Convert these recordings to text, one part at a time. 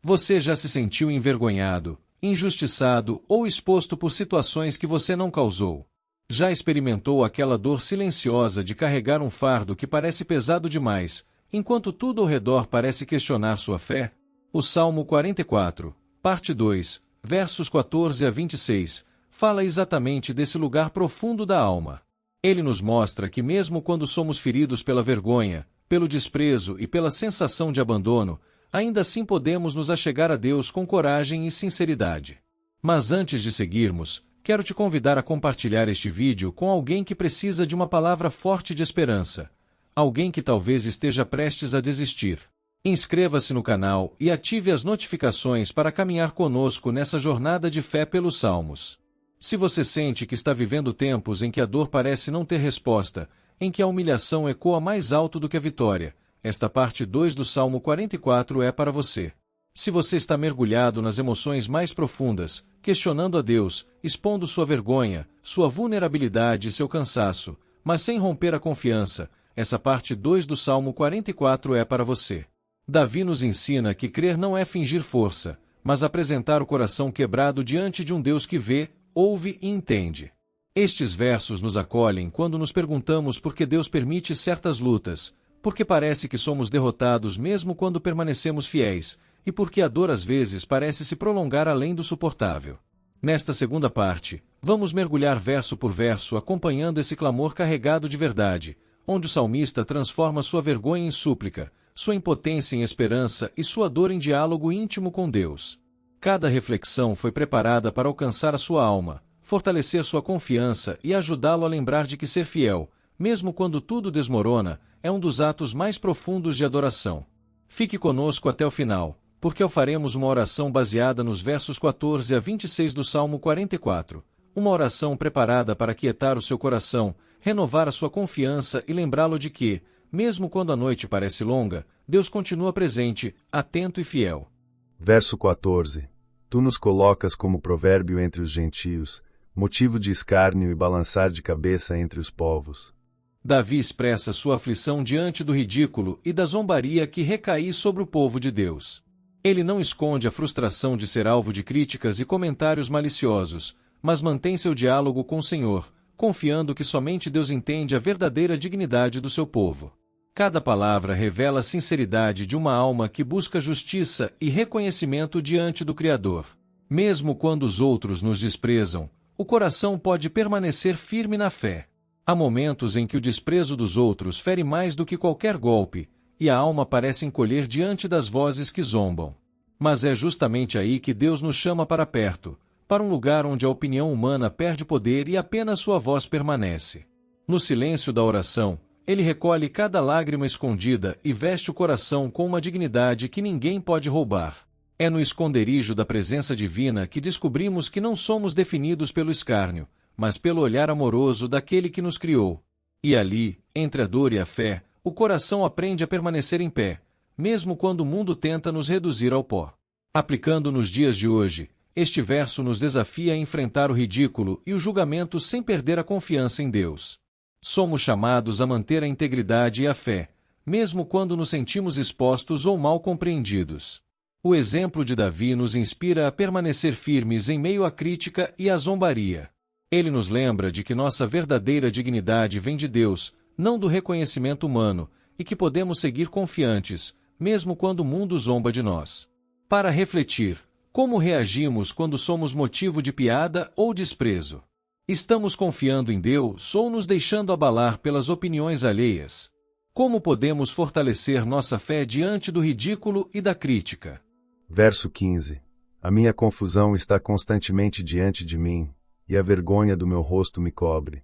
Você já se sentiu envergonhado, injustiçado ou exposto por situações que você não causou? Já experimentou aquela dor silenciosa de carregar um fardo que parece pesado demais, enquanto tudo ao redor parece questionar sua fé? O Salmo 44, parte 2, versos 14 a 26, fala exatamente desse lugar profundo da alma. Ele nos mostra que mesmo quando somos feridos pela vergonha, pelo desprezo e pela sensação de abandono, ainda assim podemos nos achegar a Deus com coragem e sinceridade. Mas antes de seguirmos, quero te convidar a compartilhar este vídeo com alguém que precisa de uma palavra forte de esperança. Alguém que talvez esteja prestes a desistir. Inscreva-se no canal e ative as notificações para caminhar conosco nessa jornada de fé pelos Salmos. Se você sente que está vivendo tempos em que a dor parece não ter resposta, em que a humilhação ecoa mais alto do que a vitória, esta parte 2 do Salmo 44 é para você. Se você está mergulhado nas emoções mais profundas, questionando a Deus, expondo sua vergonha, sua vulnerabilidade e seu cansaço, mas sem romper a confiança, essa parte 2 do Salmo 44 é para você. Davi nos ensina que crer não é fingir força, mas apresentar o coração quebrado diante de um Deus que vê, ouve e entende. Estes versos nos acolhem quando nos perguntamos por que Deus permite certas lutas, porque parece que somos derrotados mesmo quando permanecemos fiéis, e porque a dor às vezes parece se prolongar além do suportável. Nesta segunda parte, vamos mergulhar verso por verso acompanhando esse clamor carregado de verdade, onde o salmista transforma sua vergonha em súplica, sua impotência em esperança e sua dor em diálogo íntimo com Deus. Cada reflexão foi preparada para alcançar a sua alma, fortalecer sua confiança e ajudá-lo a lembrar de que ser fiel, mesmo quando tudo desmorona, é um dos atos mais profundos de adoração. Fique conosco até o final, porque faremos uma oração baseada nos versos 14 a 26 do Salmo 44, uma oração preparada para aquietar o seu coração, renovar a sua confiança e lembrá-lo de que, mesmo quando a noite parece longa, Deus continua presente, atento e fiel. Verso 14. Tu nos colocas como provérbio entre os gentios, motivo de escárnio e balançar de cabeça entre os povos. Davi expressa sua aflição diante do ridículo e da zombaria que recai sobre o povo de Deus. Ele não esconde a frustração de ser alvo de críticas e comentários maliciosos, mas mantém seu diálogo com o Senhor, confiando que somente Deus entende a verdadeira dignidade do seu povo. Cada palavra revela a sinceridade de uma alma que busca justiça e reconhecimento diante do Criador. Mesmo quando os outros nos desprezam, o coração pode permanecer firme na fé. Há momentos em que o desprezo dos outros fere mais do que qualquer golpe, e a alma parece encolher diante das vozes que zombam. Mas é justamente aí que Deus nos chama para perto, para um lugar onde a opinião humana perde poder e apenas sua voz permanece. No silêncio da oração, Ele recolhe cada lágrima escondida e veste o coração com uma dignidade que ninguém pode roubar. É no esconderijo da presença divina que descobrimos que não somos definidos pelo escárnio, mas pelo olhar amoroso daquele que nos criou. E ali, entre a dor e a fé, o coração aprende a permanecer em pé, mesmo quando o mundo tenta nos reduzir ao pó. Aplicando nos dias de hoje, este verso nos desafia a enfrentar o ridículo e o julgamento sem perder a confiança em Deus. Somos chamados a manter a integridade e a fé, mesmo quando nos sentimos expostos ou mal compreendidos. O exemplo de Davi nos inspira a permanecer firmes em meio à crítica e à zombaria. Ele nos lembra de que nossa verdadeira dignidade vem de Deus, não do reconhecimento humano, e que podemos seguir confiantes, mesmo quando o mundo zomba de nós. Para refletir, como reagimos quando somos motivo de piada ou desprezo? Estamos confiando em Deus ou nos deixando abalar pelas opiniões alheias? Como podemos fortalecer nossa fé diante do ridículo e da crítica? Verso 15. A minha confusão está constantemente diante de mim, e a vergonha do meu rosto me cobre.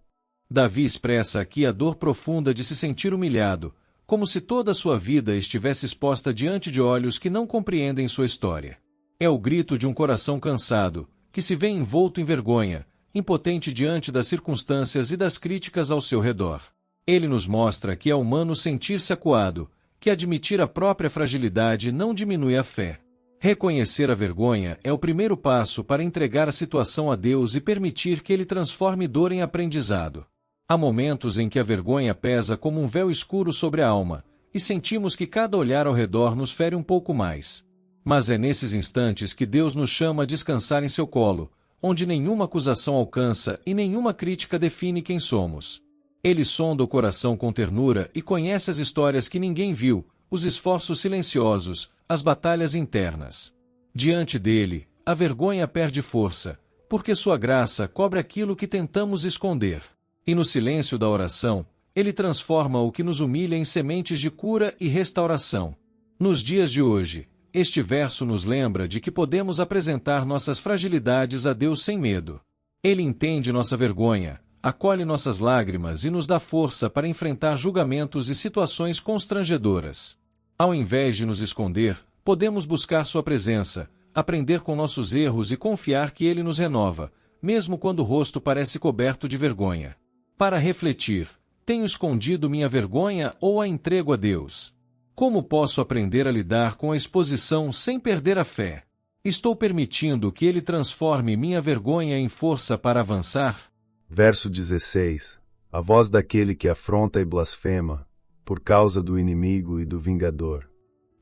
Davi expressa aqui a dor profunda de se sentir humilhado, como se toda a sua vida estivesse exposta diante de olhos que não compreendem sua história. É o grito de um coração cansado, que se vê envolto em vergonha, impotente diante das circunstâncias e das críticas ao seu redor. Ele nos mostra que é humano sentir-se acuado, que admitir a própria fragilidade não diminui a fé. Reconhecer a vergonha é o primeiro passo para entregar a situação a Deus e permitir que Ele transforme dor em aprendizado. Há momentos em que a vergonha pesa como um véu escuro sobre a alma, e sentimos que cada olhar ao redor nos fere um pouco mais. Mas é nesses instantes que Deus nos chama a descansar em seu colo, onde nenhuma acusação alcança e nenhuma crítica define quem somos. Ele sonda o coração com ternura e conhece as histórias que ninguém viu, os esforços silenciosos, as batalhas internas. Diante dele, a vergonha perde força, porque sua graça cobre aquilo que tentamos esconder. E no silêncio da oração, ele transforma o que nos humilha em sementes de cura e restauração. Nos dias de hoje, este verso nos lembra de que podemos apresentar nossas fragilidades a Deus sem medo. Ele entende nossa vergonha, acolhe nossas lágrimas e nos dá força para enfrentar julgamentos e situações constrangedoras. Ao invés de nos esconder, podemos buscar sua presença, aprender com nossos erros e confiar que ele nos renova, mesmo quando o rosto parece coberto de vergonha. Para refletir, tenho escondido minha vergonha ou a entrego a Deus? Como posso aprender a lidar com a exposição sem perder a fé? Estou permitindo que ele transforme minha vergonha em força para avançar? Verso 16. A voz daquele que afronta e blasfema, por causa do inimigo e do vingador.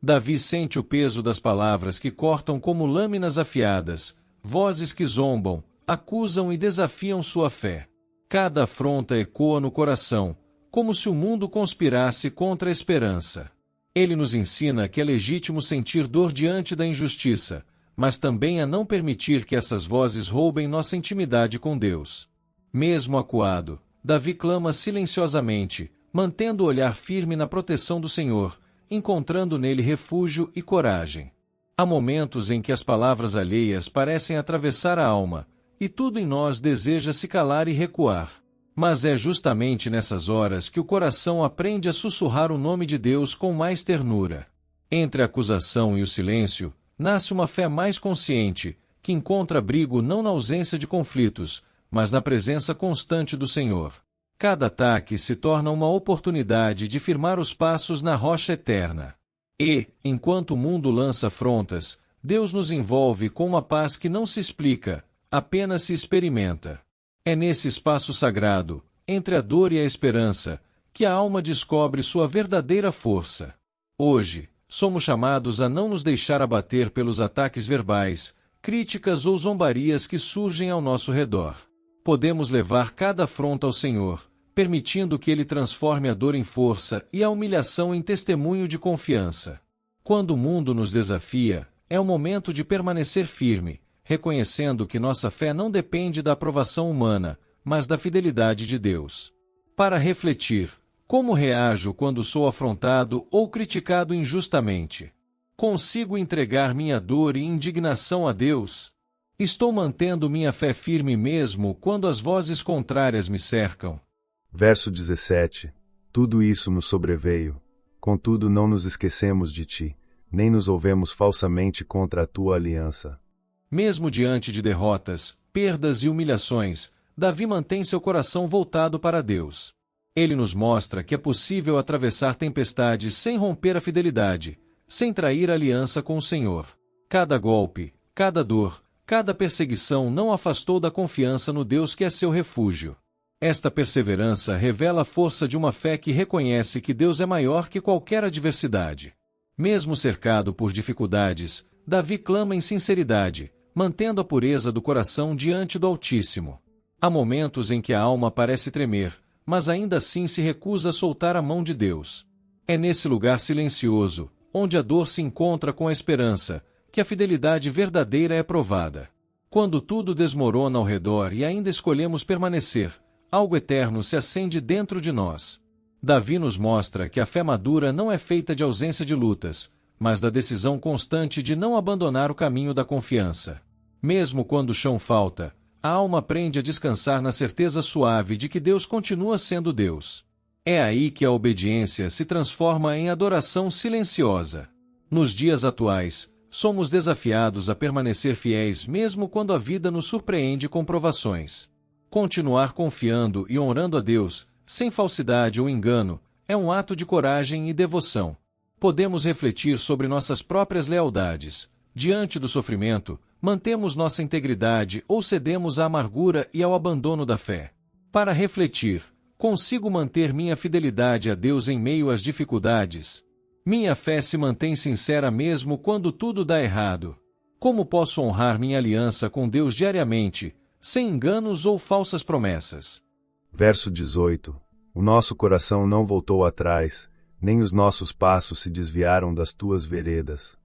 Davi sente o peso das palavras que cortam como lâminas afiadas, vozes que zombam, acusam e desafiam sua fé. Cada afronta ecoa no coração, como se o mundo conspirasse contra a esperança. Ele nos ensina que é legítimo sentir dor diante da injustiça, mas também a não permitir que essas vozes roubem nossa intimidade com Deus. Mesmo acuado, Davi clama silenciosamente, mantendo o olhar firme na proteção do Senhor, encontrando nele refúgio e coragem. Há momentos em que as palavras alheias parecem atravessar a alma, e tudo em nós deseja se calar e recuar. Mas é justamente nessas horas que o coração aprende a sussurrar o nome de Deus com mais ternura. Entre a acusação e o silêncio, nasce uma fé mais consciente, que encontra abrigo não na ausência de conflitos, mas na presença constante do Senhor. Cada ataque se torna uma oportunidade de firmar os passos na rocha eterna. E, enquanto o mundo lança afrontas, Deus nos envolve com uma paz que não se explica, apenas se experimenta. É nesse espaço sagrado, entre a dor e a esperança, que a alma descobre sua verdadeira força. Hoje, somos chamados a não nos deixar abater pelos ataques verbais, críticas ou zombarias que surgem ao nosso redor. Podemos levar cada afronta ao Senhor, permitindo que Ele transforme a dor em força e a humilhação em testemunho de confiança. Quando o mundo nos desafia, é o momento de permanecer firme, reconhecendo que nossa fé não depende da aprovação humana, mas da fidelidade de Deus. Para refletir, como reajo quando sou afrontado ou criticado injustamente? Consigo entregar minha dor e indignação a Deus? Estou mantendo minha fé firme mesmo quando as vozes contrárias me cercam? Verso 17. Tudo isso nos sobreveio, contudo não nos esquecemos de ti, nem nos ouvemos falsamente contra a tua aliança. Mesmo diante de derrotas, perdas e humilhações, Davi mantém seu coração voltado para Deus. Ele nos mostra que é possível atravessar tempestades sem romper a fidelidade, sem trair a aliança com o Senhor. Cada golpe, cada dor, cada perseguição não afastou da confiança no Deus que é seu refúgio. Esta perseverança revela a força de uma fé que reconhece que Deus é maior que qualquer adversidade. Mesmo cercado por dificuldades, Davi clama em sinceridade, mantendo a pureza do coração diante do Altíssimo. Há momentos em que a alma parece tremer, mas ainda assim se recusa a soltar a mão de Deus. É nesse lugar silencioso, onde a dor se encontra com a esperança, que a fidelidade verdadeira é provada. Quando tudo desmorona ao redor e ainda escolhemos permanecer, algo eterno se acende dentro de nós. Davi nos mostra que a fé madura não é feita de ausência de lutas, mas da decisão constante de não abandonar o caminho da confiança. Mesmo quando o chão falta, a alma aprende a descansar na certeza suave de que Deus continua sendo Deus. É aí que a obediência se transforma em adoração silenciosa. Nos dias atuais, somos desafiados a permanecer fiéis mesmo quando a vida nos surpreende com provações. Continuar confiando e honrando a Deus, sem falsidade ou engano, é um ato de coragem e devoção. Podemos refletir sobre nossas próprias lealdades. Diante do sofrimento, mantemos nossa integridade ou cedemos à amargura e ao abandono da fé? Para refletir, consigo manter minha fidelidade a Deus em meio às dificuldades? Minha fé se mantém sincera mesmo quando tudo dá errado. Como posso honrar minha aliança com Deus diariamente, sem enganos ou falsas promessas? Verso 18. O nosso coração não voltou atrás, nem os nossos passos se desviaram das tuas veredas.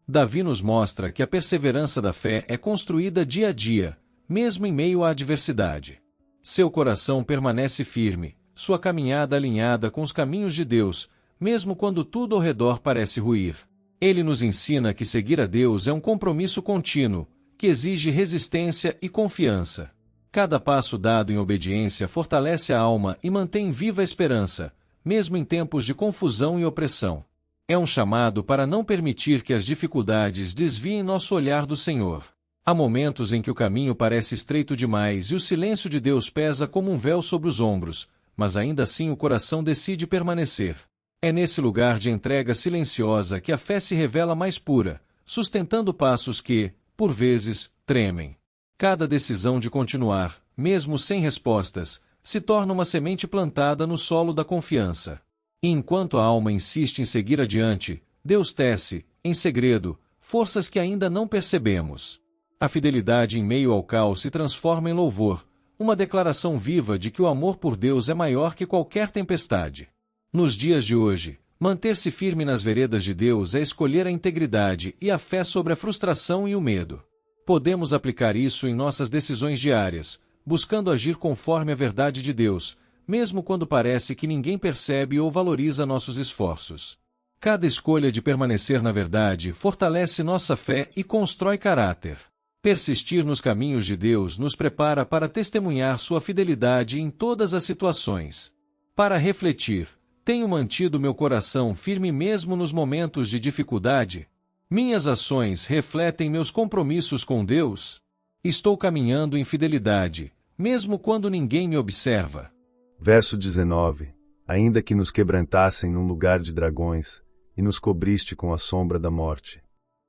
Davi nos mostra que a perseverança da fé é construída dia a dia, mesmo em meio à adversidade. Seu coração permanece firme, sua caminhada alinhada com os caminhos de Deus, mesmo quando tudo ao redor parece ruir. Ele nos ensina que seguir a Deus é um compromisso contínuo, que exige resistência e confiança. Cada passo dado em obediência fortalece a alma e mantém viva a esperança, mesmo em tempos de confusão e opressão. É um chamado para não permitir que as dificuldades desviem nosso olhar do Senhor. Há momentos em que o caminho parece estreito demais e o silêncio de Deus pesa como um véu sobre os ombros, mas ainda assim o coração decide permanecer. É nesse lugar de entrega silenciosa que a fé se revela mais pura, sustentando passos que, por vezes, tremem. Cada decisão de continuar, mesmo sem respostas, se torna uma semente plantada no solo da confiança. E enquanto a alma insiste em seguir adiante, Deus tece, em segredo, forças que ainda não percebemos. A fidelidade em meio ao caos se transforma em louvor, uma declaração viva de que o amor por Deus é maior que qualquer tempestade. Nos dias de hoje, manter-se firme nas veredas de Deus é escolher a integridade e a fé sobre a frustração e o medo. Podemos aplicar isso em nossas decisões diárias, buscando agir conforme a verdade de Deus, mesmo quando parece que ninguém percebe ou valoriza nossos esforços. Cada escolha de permanecer na verdade fortalece nossa fé e constrói caráter. Persistir nos caminhos de Deus nos prepara para testemunhar sua fidelidade em todas as situações. Para refletir, tenho mantido meu coração firme mesmo nos momentos de dificuldade? Minhas ações refletem meus compromissos com Deus? Estou caminhando em fidelidade, mesmo quando ninguém me observa. Verso 19. Ainda que nos quebrantassem num lugar de dragões, e nos cobriste com a sombra da morte.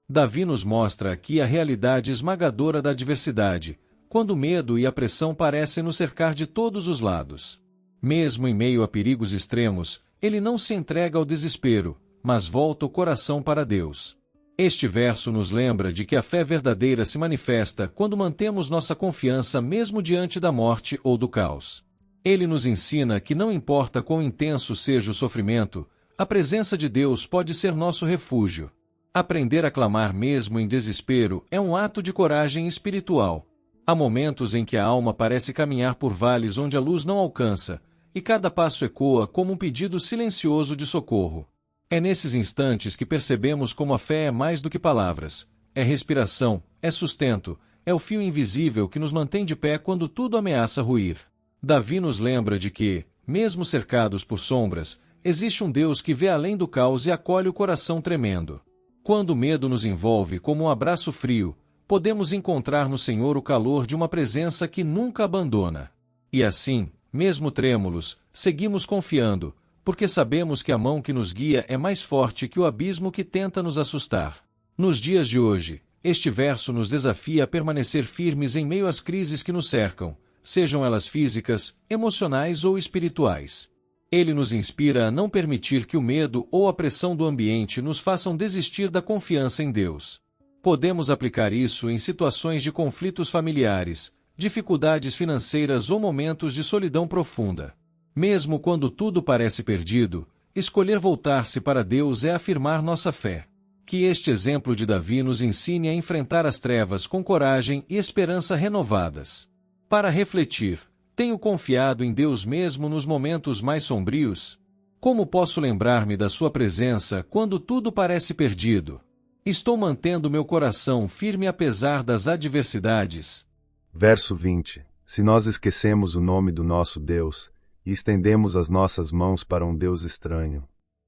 Davi nos mostra aqui a realidade esmagadora da adversidade, quando o medo e a pressão parecem nos cercar de todos os lados. Mesmo em meio a perigos extremos, ele não se entrega ao desespero, mas volta o coração para Deus. Este verso nos lembra de que a fé verdadeira se manifesta quando mantemos nossa confiança mesmo diante da morte ou do caos. Ele nos ensina que não importa quão intenso seja o sofrimento, a presença de Deus pode ser nosso refúgio. Aprender a clamar mesmo em desespero é um ato de coragem espiritual. Há momentos em que a alma parece caminhar por vales onde a luz não alcança, e cada passo ecoa como um pedido silencioso de socorro. É nesses instantes que percebemos como a fé é mais do que palavras. É respiração, é sustento, é o fio invisível que nos mantém de pé quando tudo ameaça ruir. Davi nos lembra de que, mesmo cercados por sombras, existe um Deus que vê além do caos e acolhe o coração tremendo. Quando o medo nos envolve como um abraço frio, podemos encontrar no Senhor o calor de uma presença que nunca abandona. E assim, mesmo trêmulos, seguimos confiando, porque sabemos que a mão que nos guia é mais forte que o abismo que tenta nos assustar. Nos dias de hoje, este verso nos desafia a permanecer firmes em meio às crises que nos cercam, sejam elas físicas, emocionais ou espirituais. Ele nos inspira a não permitir que o medo ou a pressão do ambiente nos façam desistir da confiança em Deus. Podemos aplicar isso em situações de conflitos familiares, dificuldades financeiras ou momentos de solidão profunda. Mesmo quando tudo parece perdido, escolher voltar-se para Deus é afirmar nossa fé. Que este exemplo de Davi nos ensine a enfrentar as trevas com coragem e esperança renovadas. Para refletir, tenho confiado em Deus mesmo nos momentos mais sombrios? Como posso lembrar-me da sua presença quando tudo parece perdido? Estou mantendo meu coração firme apesar das adversidades? Verso 20. Se nós esquecemos o nome do nosso Deus, e estendemos as nossas mãos para um Deus estranho.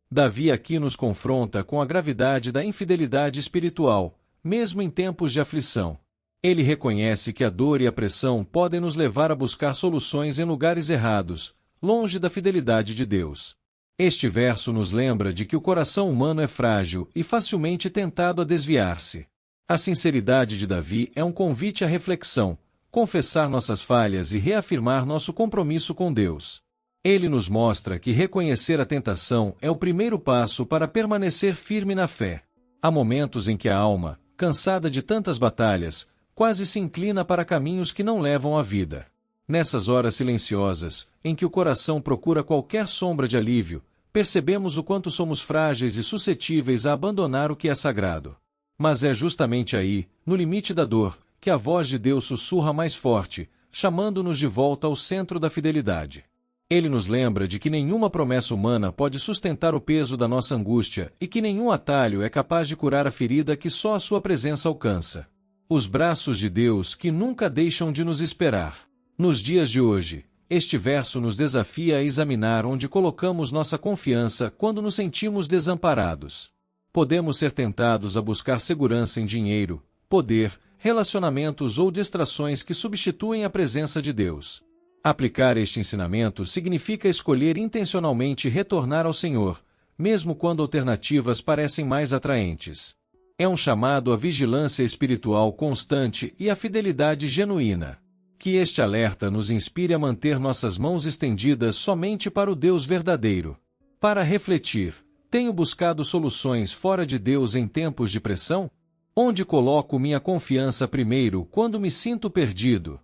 Davi aqui nos confronta com a gravidade da infidelidade espiritual, mesmo em tempos de aflição. Ele reconhece que a dor e a pressão podem nos levar a buscar soluções em lugares errados, longe da fidelidade de Deus. Este verso nos lembra de que o coração humano é frágil e facilmente tentado a desviar-se. A sinceridade de Davi é um convite à reflexão, confessar nossas falhas e reafirmar nosso compromisso com Deus. Ele nos mostra que reconhecer a tentação é o primeiro passo para permanecer firme na fé. Há momentos em que a alma, cansada de tantas batalhas, quase se inclina para caminhos que não levam à vida. Nessas horas silenciosas, em que o coração procura qualquer sombra de alívio, percebemos o quanto somos frágeis e suscetíveis a abandonar o que é sagrado. Mas é justamente aí, no limite da dor, que a voz de Deus sussurra mais forte, chamando-nos de volta ao centro da fidelidade. Ele nos lembra de que nenhuma promessa humana pode sustentar o peso da nossa angústia e que nenhum atalho é capaz de curar a ferida que só a sua presença alcança. Os braços de Deus que nunca deixam de nos esperar. Nos dias de hoje, este verso nos desafia a examinar onde colocamos nossa confiança quando nos sentimos desamparados. Podemos ser tentados a buscar segurança em dinheiro, poder, relacionamentos ou distrações que substituem a presença de Deus. Aplicar este ensinamento significa escolher intencionalmente retornar ao Senhor, mesmo quando alternativas parecem mais atraentes. É um chamado à vigilância espiritual constante e à fidelidade genuína. Que este alerta nos inspire a manter nossas mãos estendidas somente para o Deus verdadeiro. Para refletir, tenho buscado soluções fora de Deus em tempos de pressão? Onde coloco minha confiança primeiro quando me sinto perdido?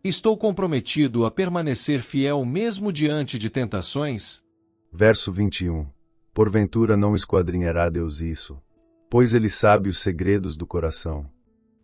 Estou comprometido a permanecer fiel mesmo diante de tentações? Verso 21. Porventura não esquadrinhará Deus isso, pois ele sabe os segredos do coração.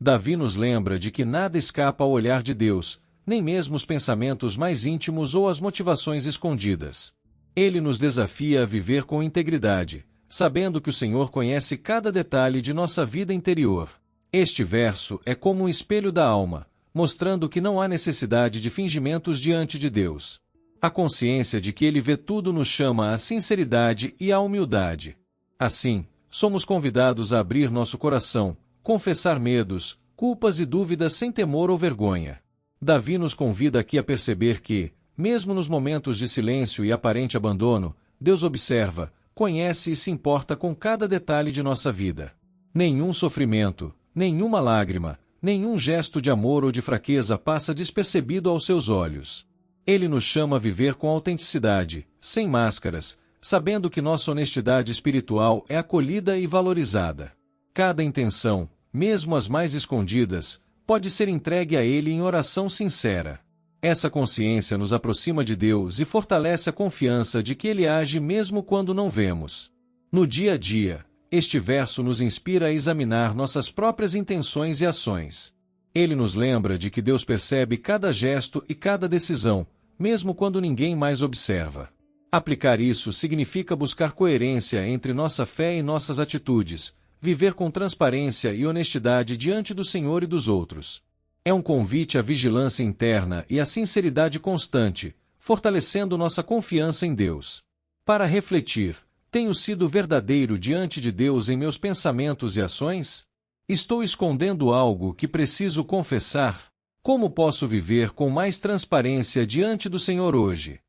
Davi nos lembra de que nada escapa ao olhar de Deus, nem mesmo os pensamentos mais íntimos ou as motivações escondidas. Ele nos desafia a viver com integridade, sabendo que o Senhor conhece cada detalhe de nossa vida interior. Este verso é como um espelho da alma, mostrando que não há necessidade de fingimentos diante de Deus. A consciência de que Ele vê tudo nos chama à sinceridade e à humildade. Assim, somos convidados a abrir nosso coração, confessar medos, culpas e dúvidas sem temor ou vergonha. Davi nos convida aqui a perceber que, mesmo nos momentos de silêncio e aparente abandono, Deus observa, conhece e se importa com cada detalhe de nossa vida. Nenhum sofrimento, nenhuma lágrima, nenhum gesto de amor ou de fraqueza passa despercebido aos seus olhos. Ele nos chama a viver com autenticidade, sem máscaras, sabendo que nossa honestidade espiritual é acolhida e valorizada. Cada intenção, mesmo as mais escondidas, pode ser entregue a Ele em oração sincera. Essa consciência nos aproxima de Deus e fortalece a confiança de que Ele age mesmo quando não vemos. No dia a dia, este verso nos inspira a examinar nossas próprias intenções e ações. Ele nos lembra de que Deus percebe cada gesto e cada decisão, mesmo quando ninguém mais observa. Aplicar isso significa buscar coerência entre nossa fé e nossas atitudes, viver com transparência e honestidade diante do Senhor e dos outros. É um convite à vigilância interna e à sinceridade constante, fortalecendo nossa confiança em Deus. Para refletir, tenho sido verdadeiro diante de Deus em meus pensamentos e ações? Estou escondendo algo que preciso confessar? Como posso viver com mais transparência diante do Senhor hoje?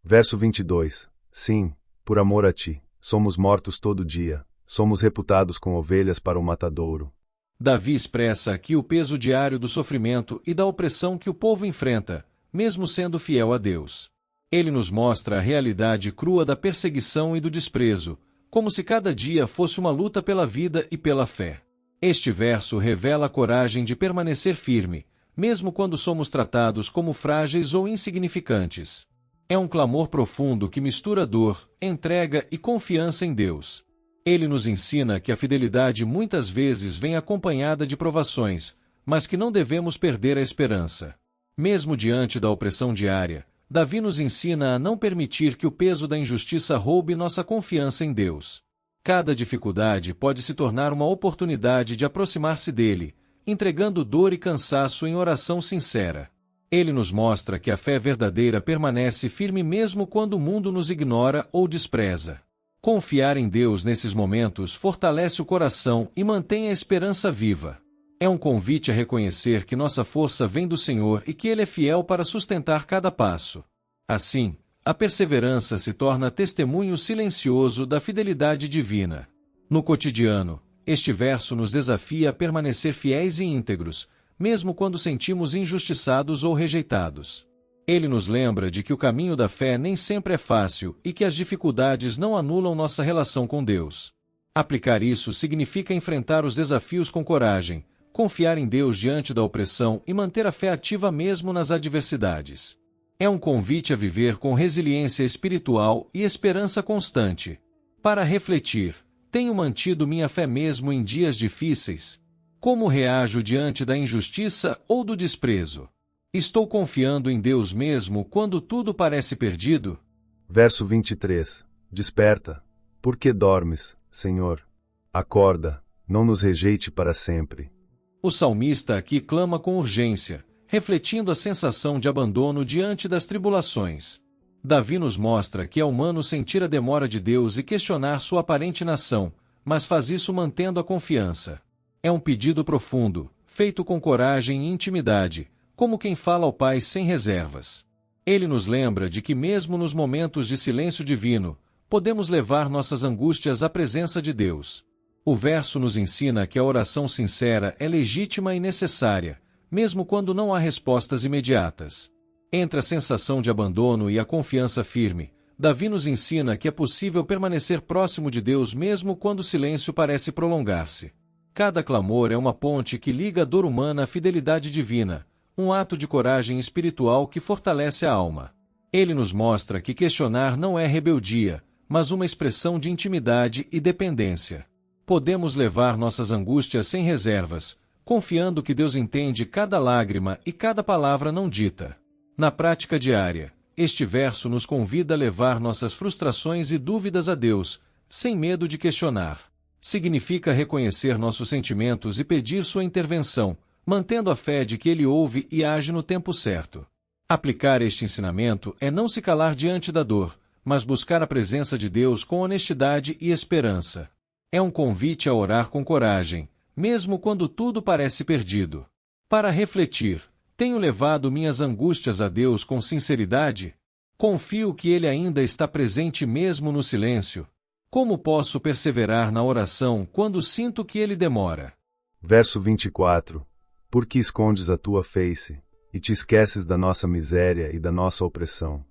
Verso 22. Sim, por amor a ti, somos mortos todo dia, somos reputados com ovelhas para o matadouro. Davi expressa aqui o peso diário do sofrimento e da opressão que o povo enfrenta, mesmo sendo fiel a Deus. Ele nos mostra a realidade crua da perseguição e do desprezo, como se cada dia fosse uma luta pela vida e pela fé. Este verso revela a coragem de permanecer firme, mesmo quando somos tratados como frágeis ou insignificantes. É um clamor profundo que mistura dor, entrega e confiança em Deus. Ele nos ensina que a fidelidade muitas vezes vem acompanhada de provações, mas que não devemos perder a esperança. Mesmo diante da opressão diária, Davi nos ensina a não permitir que o peso da injustiça roube nossa confiança em Deus. Cada dificuldade pode se tornar uma oportunidade de aproximar-se dele, entregando dor e cansaço em oração sincera. Ele nos mostra que a fé verdadeira permanece firme mesmo quando o mundo nos ignora ou despreza. Confiar em Deus nesses momentos fortalece o coração e mantém a esperança viva. É um convite a reconhecer que nossa força vem do Senhor e que Ele é fiel para sustentar cada passo. Assim, a perseverança se torna testemunho silencioso da fidelidade divina. No cotidiano, este verso nos desafia a permanecer fiéis e íntegros, mesmo quando sentimos injustiçados ou rejeitados. Ele nos lembra de que o caminho da fé nem sempre é fácil e que as dificuldades não anulam nossa relação com Deus. Aplicar isso significa enfrentar os desafios com coragem, confiar em Deus diante da opressão e manter a fé ativa mesmo nas adversidades. É um convite a viver com resiliência espiritual e esperança constante. Para refletir, tenho mantido minha fé mesmo em dias difíceis? Como reajo diante da injustiça ou do desprezo? Estou confiando em Deus mesmo quando tudo parece perdido? Verso 23. Desperta. Por que dormes, Senhor? Acorda, não nos rejeite para sempre. O salmista aqui clama com urgência, refletindo a sensação de abandono diante das tribulações. Davi nos mostra que é humano sentir a demora de Deus e questionar sua aparente inação, mas faz isso mantendo a confiança. É um pedido profundo, feito com coragem e intimidade, como quem fala ao Pai sem reservas. Ele nos lembra de que mesmo nos momentos de silêncio divino, podemos levar nossas angústias à presença de Deus. O verso nos ensina que a oração sincera é legítima e necessária, mesmo quando não há respostas imediatas. Entre a sensação de abandono e a confiança firme, Davi nos ensina que é possível permanecer próximo de Deus mesmo quando o silêncio parece prolongar-se. Cada clamor é uma ponte que liga a dor humana à fidelidade divina, um ato de coragem espiritual que fortalece a alma. Ele nos mostra que questionar não é rebeldia, mas uma expressão de intimidade e dependência. Podemos levar nossas angústias sem reservas, confiando que Deus entende cada lágrima e cada palavra não dita. Na prática diária, este verso nos convida a levar nossas frustrações e dúvidas a Deus, sem medo de questionar. Significa reconhecer nossos sentimentos e pedir sua intervenção, mantendo a fé de que Ele ouve e age no tempo certo. Aplicar este ensinamento é não se calar diante da dor, mas buscar a presença de Deus com honestidade e esperança. É um convite a orar com coragem, mesmo quando tudo parece perdido. Para refletir, tenho levado minhas angústias a Deus com sinceridade? Confio que Ele ainda está presente mesmo no silêncio. Como posso perseverar na oração quando sinto que Ele demora? Verso 24. Por que escondes a tua face, e te esqueces da nossa miséria e da nossa opressão?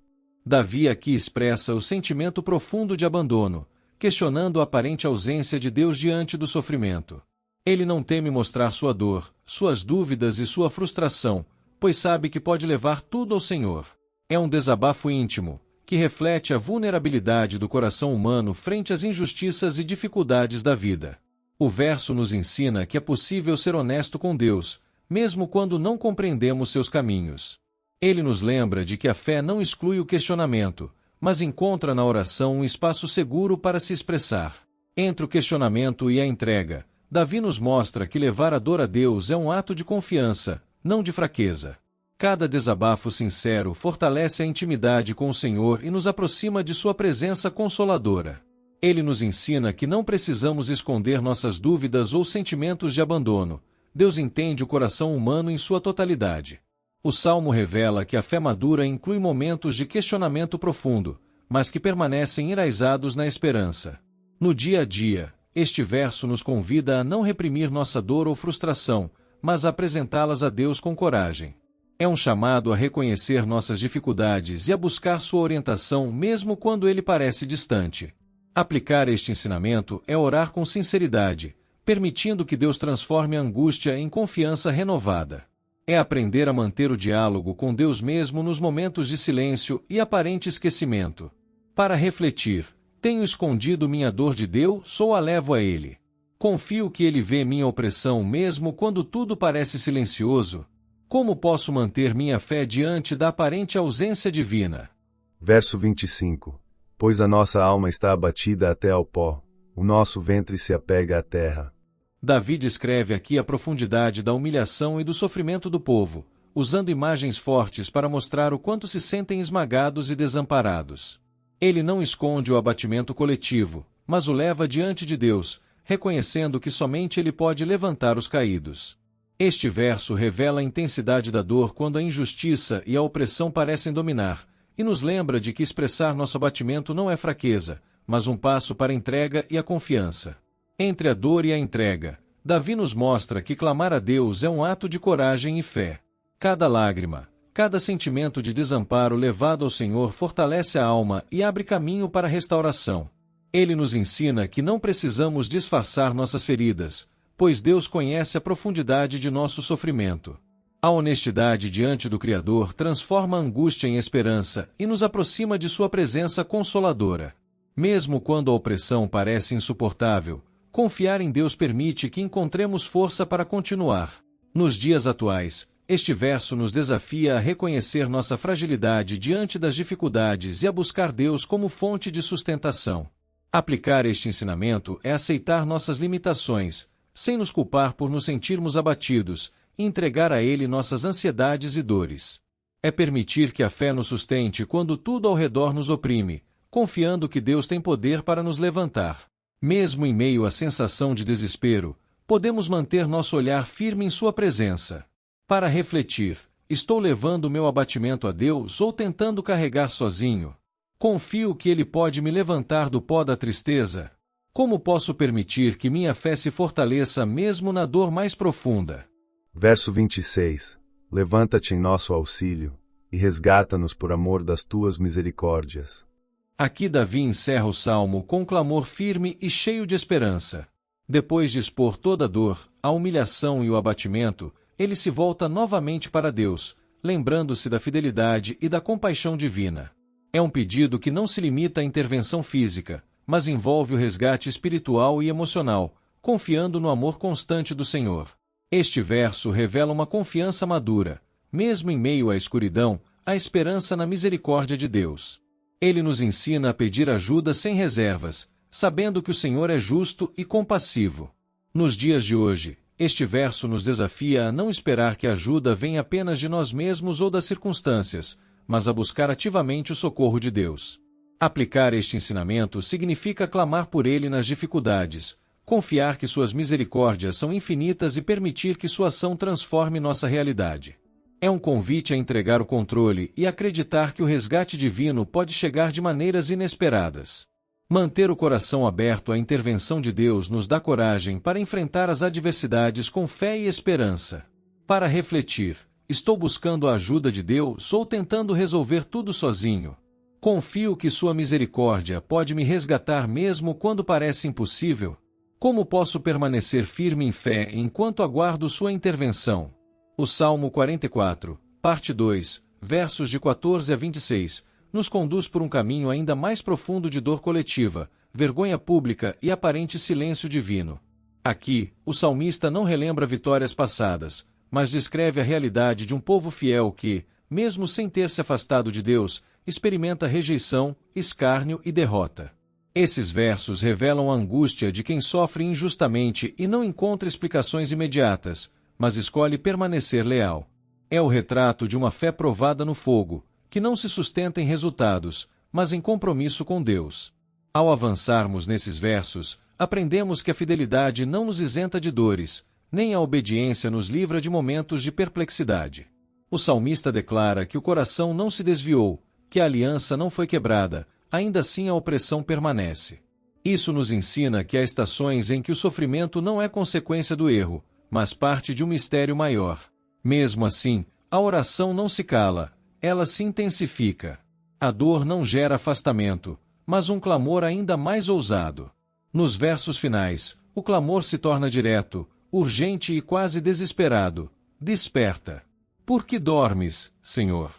Davi aqui expressa o sentimento profundo de abandono, questionando a aparente ausência de Deus diante do sofrimento. Ele não teme mostrar sua dor, suas dúvidas e sua frustração, pois sabe que pode levar tudo ao Senhor. É um desabafo íntimo, que reflete a vulnerabilidade do coração humano frente às injustiças e dificuldades da vida. O verso nos ensina que é possível ser honesto com Deus, mesmo quando não compreendemos seus caminhos. Ele nos lembra de que a fé não exclui o questionamento, mas encontra na oração um espaço seguro para se expressar. Entre o questionamento e a entrega, Davi nos mostra que levar a dor a Deus é um ato de confiança, não de fraqueza. Cada desabafo sincero fortalece a intimidade com o Senhor e nos aproxima de sua presença consoladora. Ele nos ensina que não precisamos esconder nossas dúvidas ou sentimentos de abandono. Deus entende o coração humano em sua totalidade. O Salmo revela que a fé madura inclui momentos de questionamento profundo, mas que permanecem enraizados na esperança. No dia a dia, este verso nos convida a não reprimir nossa dor ou frustração, mas a apresentá-las a Deus com coragem. É um chamado a reconhecer nossas dificuldades e a buscar sua orientação mesmo quando ele parece distante. Aplicar este ensinamento é orar com sinceridade, permitindo que Deus transforme a angústia em confiança renovada. É aprender a manter o diálogo com Deus mesmo nos momentos de silêncio e aparente esquecimento. Para refletir, tenho escondido minha dor de Deus ou a levo a Ele? Confio que Ele vê minha opressão mesmo quando tudo parece silencioso? Como posso manter minha fé diante da aparente ausência divina? Verso 25. Pois a nossa alma está abatida até ao pó, o nosso ventre se apega à terra. Davi descreve aqui a profundidade da humilhação e do sofrimento do povo, usando imagens fortes para mostrar o quanto se sentem esmagados e desamparados. Ele não esconde o abatimento coletivo, mas o leva diante de Deus, reconhecendo que somente Ele pode levantar os caídos. Este verso revela a intensidade da dor quando a injustiça e a opressão parecem dominar, e nos lembra de que expressar nosso abatimento não é fraqueza, mas um passo para a entrega e a confiança. Entre a dor e a entrega, Davi nos mostra que clamar a Deus é um ato de coragem e fé. Cada lágrima, Cada sentimento de desamparo levado ao Senhor fortalece a alma e abre caminho para a restauração. Ele nos ensina que não precisamos disfarçar nossas feridas, pois Deus conhece a profundidade de nosso sofrimento. A honestidade diante do Criador transforma a angústia em esperança e nos aproxima de sua presença consoladora. Mesmo quando a opressão parece insuportável, confiar em Deus permite que encontremos força para continuar. Nos dias atuais, este verso nos desafia a reconhecer nossa fragilidade diante das dificuldades e a buscar Deus como fonte de sustentação. Aplicar este ensinamento é aceitar nossas limitações, sem nos culpar por nos sentirmos abatidos, e entregar a Ele nossas ansiedades e dores. É permitir que a fé nos sustente quando tudo ao redor nos oprime, confiando que Deus tem poder para nos levantar. Mesmo em meio à sensação de desespero, podemos manter nosso olhar firme em Sua presença. Para refletir, estou levando meu abatimento a Deus ou tentando carregar sozinho? Confio que Ele pode me levantar do pó da tristeza? Como posso permitir que minha fé se fortaleça mesmo na dor mais profunda? Verso 26. Levanta-te em nosso auxílio, e resgata-nos por amor das tuas misericórdias. Aqui Davi encerra o salmo com um clamor firme e cheio de esperança. Depois de expor toda a dor, a humilhação e o abatimento, ele se volta novamente para Deus, lembrando-se da fidelidade e da compaixão divina. É um pedido que não se limita à intervenção física, mas envolve o resgate espiritual e emocional, confiando no amor constante do Senhor. Este verso revela uma confiança madura, mesmo em meio à escuridão, a esperança na misericórdia de Deus. Ele nos ensina a pedir ajuda sem reservas, sabendo que o Senhor é justo e compassivo. Nos dias de hoje, este verso nos desafia a não esperar que a ajuda venha apenas de nós mesmos ou das circunstâncias, mas a buscar ativamente o socorro de Deus. Aplicar este ensinamento significa clamar por Ele nas dificuldades, confiar que suas misericórdias são infinitas e permitir que sua ação transforme nossa realidade. É um convite a entregar o controle e acreditar que o resgate divino pode chegar de maneiras inesperadas. Manter o coração aberto à intervenção de Deus nos dá coragem para enfrentar as adversidades com fé e esperança. Para refletir, estou buscando a ajuda de Deus ou tentando resolver tudo sozinho? Confio que sua misericórdia pode me resgatar mesmo quando parece impossível? Como posso permanecer firme em fé enquanto aguardo sua intervenção? O Salmo 44, parte 2, versos de 14 a 26, nos conduz por um caminho ainda mais profundo de dor coletiva, vergonha pública e aparente silêncio divino. Aqui, o salmista não relembra vitórias passadas, mas descreve a realidade de um povo fiel que, mesmo sem ter se afastado de Deus, experimenta rejeição, escárnio e derrota. Esses versos revelam a angústia de quem sofre injustamente e não encontra explicações imediatas, mas escolhe permanecer leal. É o retrato de uma fé provada no fogo, que não se sustenta em resultados, mas em compromisso com Deus. Ao avançarmos nesses versos, aprendemos que a fidelidade não nos isenta de dores, nem a obediência nos livra de momentos de perplexidade. O salmista declara que o coração não se desviou, que a aliança não foi quebrada, ainda assim a opressão permanece. Isso nos ensina que há estações em que o sofrimento não é consequência do erro, mas parte de um mistério maior. Mesmo assim, a oração não se cala, ela se intensifica. A dor não gera afastamento, mas um clamor ainda mais ousado. Nos versos finais, o clamor se torna direto, urgente e quase desesperado. Desperta. Por que dormes, Senhor?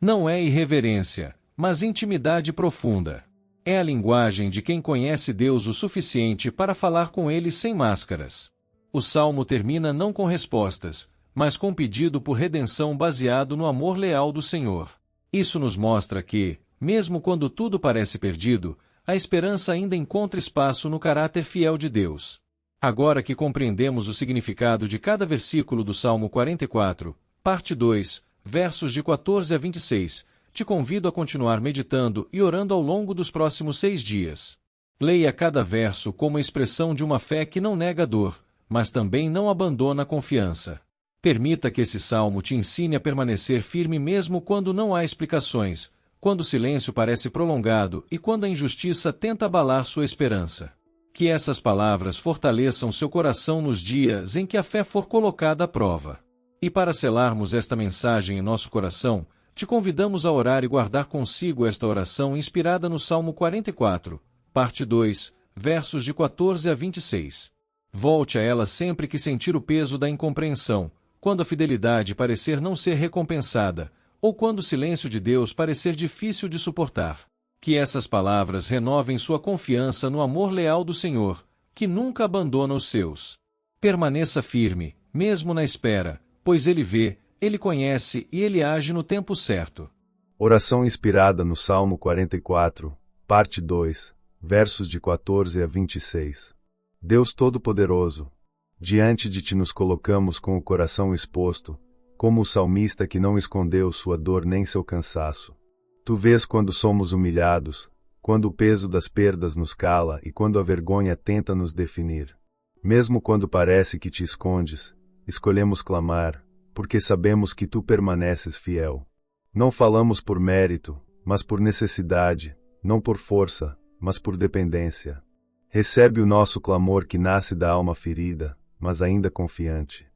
Não é irreverência, mas intimidade profunda. É a linguagem de quem conhece Deus o suficiente para falar com Ele sem máscaras. O salmo termina não com respostas, mas com pedido por redenção baseado no amor leal do Senhor. Isso nos mostra que, mesmo quando tudo parece perdido, a esperança ainda encontra espaço no caráter fiel de Deus. Agora que compreendemos o significado de cada versículo do Salmo 44, parte 2, versos de 14 a 26, te convido a continuar meditando e orando ao longo dos próximos 6 dias. Leia cada verso como a expressão de uma fé que não nega a dor, mas também não abandona a confiança. Permita que esse salmo te ensine a permanecer firme mesmo quando não há explicações, quando o silêncio parece prolongado e quando a injustiça tenta abalar sua esperança. Que essas palavras fortaleçam seu coração nos dias em que a fé for colocada à prova. E para selarmos esta mensagem em nosso coração, te convidamos a orar e guardar consigo esta oração inspirada no Salmo 44, parte 2, versos de 14 a 26. Volte a ela sempre que sentir o peso da incompreensão, quando a fidelidade parecer não ser recompensada, ou quando o silêncio de Deus parecer difícil de suportar. Que essas palavras renovem sua confiança no amor leal do Senhor, que nunca abandona os seus. Permaneça firme, mesmo na espera, pois Ele vê, Ele conhece e Ele age no tempo certo. Oração inspirada no Salmo 44, parte 2, versos de 14 a 26. Deus Todo-Poderoso, diante de Ti nos colocamos com o coração exposto, como o salmista que não escondeu sua dor nem seu cansaço. Tu vês quando somos humilhados, quando o peso das perdas nos cala e quando a vergonha tenta nos definir. Mesmo quando parece que te escondes, escolhemos clamar, porque sabemos que tu permaneces fiel. Não falamos por mérito, mas por necessidade, não por força, mas por dependência. Recebe o nosso clamor que nasce da alma ferida, mas ainda confiante.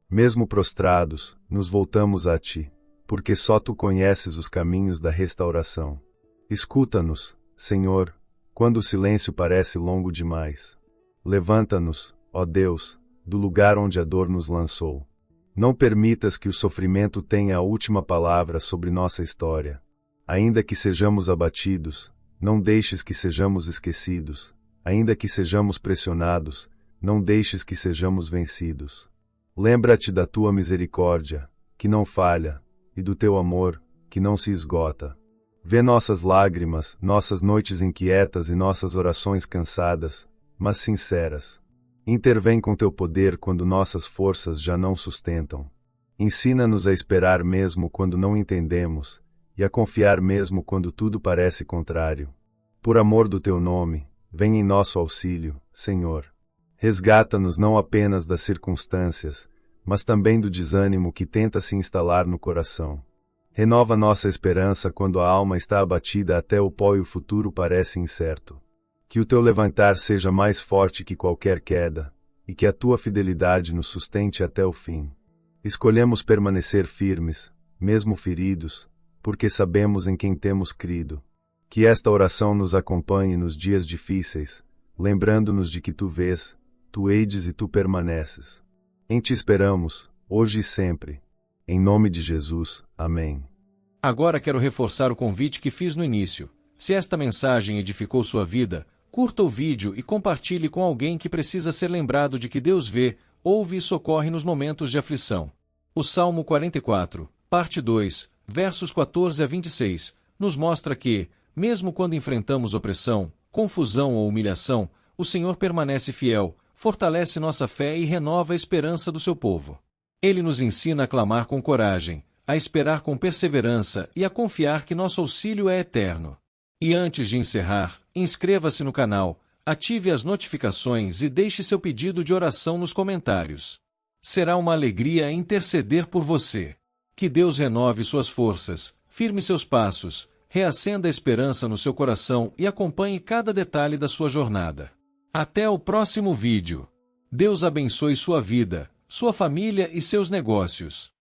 Mesmo prostrados, nos voltamos a ti, porque só tu conheces os caminhos da restauração. Escuta-nos, Senhor, quando o silêncio parece longo demais. Levanta-nos, ó Deus, do lugar onde a dor nos lançou. Não permitas que o sofrimento tenha a última palavra sobre nossa história. Ainda que sejamos abatidos, não deixes que sejamos esquecidos. Ainda que sejamos pressionados, não deixes que sejamos vencidos. Lembra-te da tua misericórdia, que não falha, e do teu amor, que não se esgota. Vê nossas lágrimas, nossas noites inquietas e nossas orações cansadas, mas sinceras. Intervém com teu poder quando nossas forças já não sustentam. Ensina-nos a esperar mesmo quando não entendemos, e a confiar mesmo quando tudo parece contrário. Por amor do teu nome, vem em nosso auxílio, Senhor. Resgata-nos não apenas das circunstâncias, mas também do desânimo que tenta se instalar no coração. Renova nossa esperança quando a alma está abatida até o pó e o futuro parece incerto. Que o teu levantar seja mais forte que qualquer queda, e que a tua fidelidade nos sustente até o fim. Escolhemos permanecer firmes, mesmo feridos, porque sabemos em quem temos crido. Que esta oração nos acompanhe nos dias difíceis, lembrando-nos de que tu vês, tu heides e tu permaneces. Em ti esperamos, hoje e sempre. Em nome de Jesus. Amém. Agora quero reforçar o convite que fiz no início. Se esta mensagem edificou sua vida, curta o vídeo e compartilhe com alguém que precisa ser lembrado de que Deus vê, ouve e socorre nos momentos de aflição. O Salmo 44, parte 2, versos 14 a 26, nos mostra que, mesmo quando enfrentamos opressão, confusão ou humilhação, o Senhor permanece fiel, fortalece nossa fé e renova a esperança do seu povo. Ele nos ensina a clamar com coragem, a esperar com perseverança e a confiar que nosso auxílio é eterno. E antes de encerrar, inscreva-se no canal, ative as notificações e deixe seu pedido de oração nos comentários. Será uma alegria interceder por você. Que Deus renove suas forças, firme seus passos, reacenda a esperança no seu coração e acompanhe cada detalhe da sua jornada. Até o próximo vídeo. Deus abençoe sua vida, sua família e seus negócios.